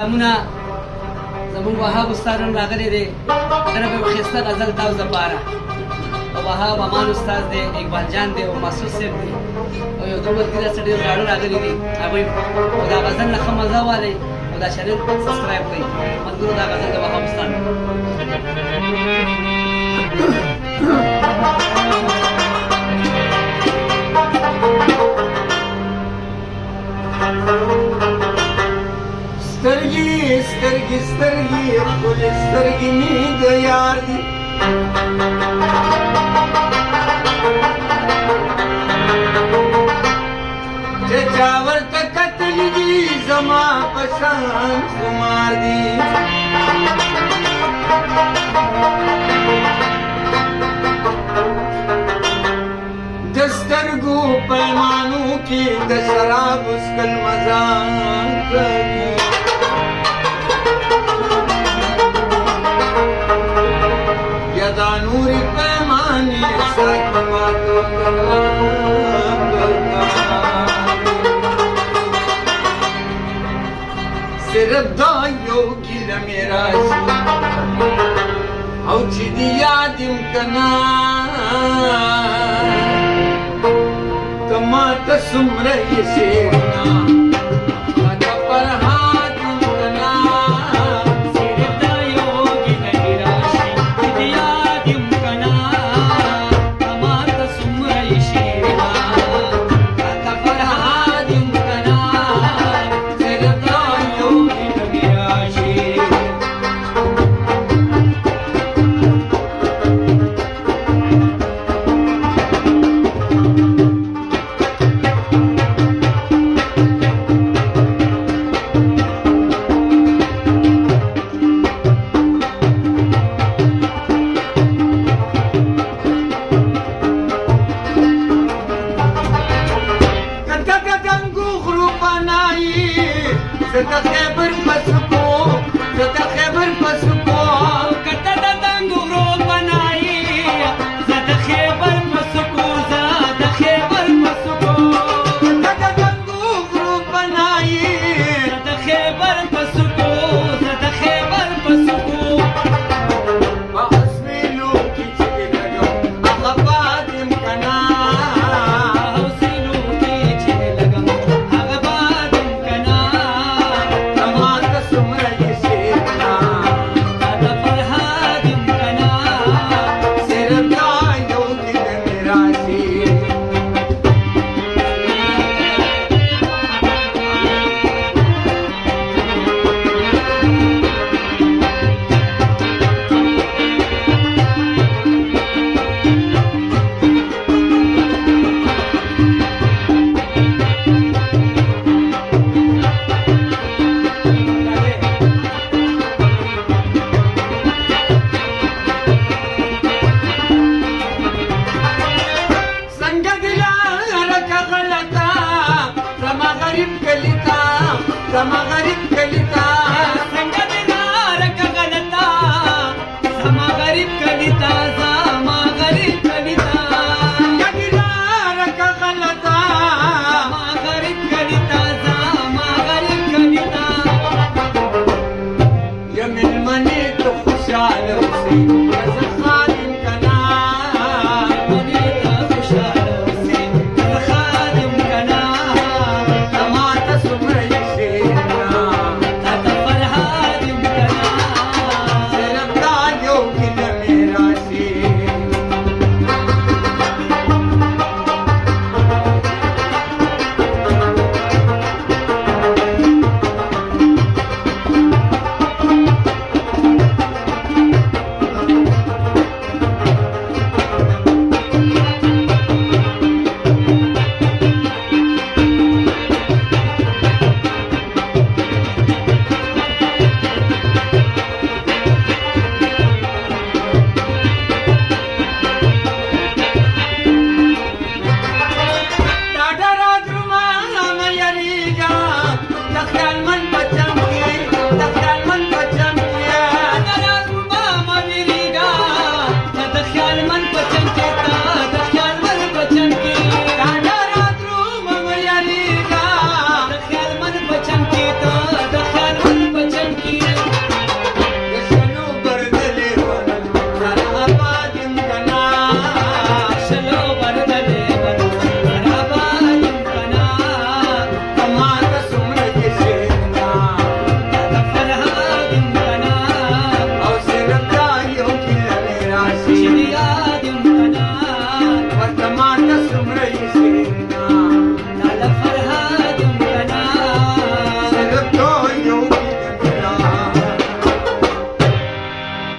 رامونه زمونږ وهاب استاد هم راغلی دی دنه به ښایسته غزل تاسو دپاره او وهاب امان استاد دی اقبال جان دی او مسعود صاحب دی او یو دوه ملګري داسې ډېر زاړه راغلي دي هغوی او دا غزل نه ښه مزه والئ او دا چینل سبسکرایب کړئ ملګرو دا غزل د وهاب استاد سترګي سترګي سترګي خپل سترګي می د یار دي چې چا ورته کتلي دي زما په شان خمار دي د سترګو پیمانو کې د شراب اسکل مزه کوي دا نوری پیمانی ساکی ماتو صرف دا یو گیل میرا شی او چی دی یادم کنا کما تسمر یسینا زده خیبر پسکو زده خیبر پسکو کته د دنګو غرو بنایي زده خیبر پسکو زده خیبر پسکو کته د دنګو غرو بنایي زده خیبر پسکو زده خیبر پسکو په اسمینو کې چې لګو هغه بادم کنا حسینو کې چې لګم هغه بادم کنا زما غریب کلیتا څنګه دې نارکه غلطا زما غریب کلیتا زما غریب کلیتا څنګه دې نارکه غلطا زما غریب کلیتا زما غریب کلیتا یا ملمنې ته خوشاله اوسې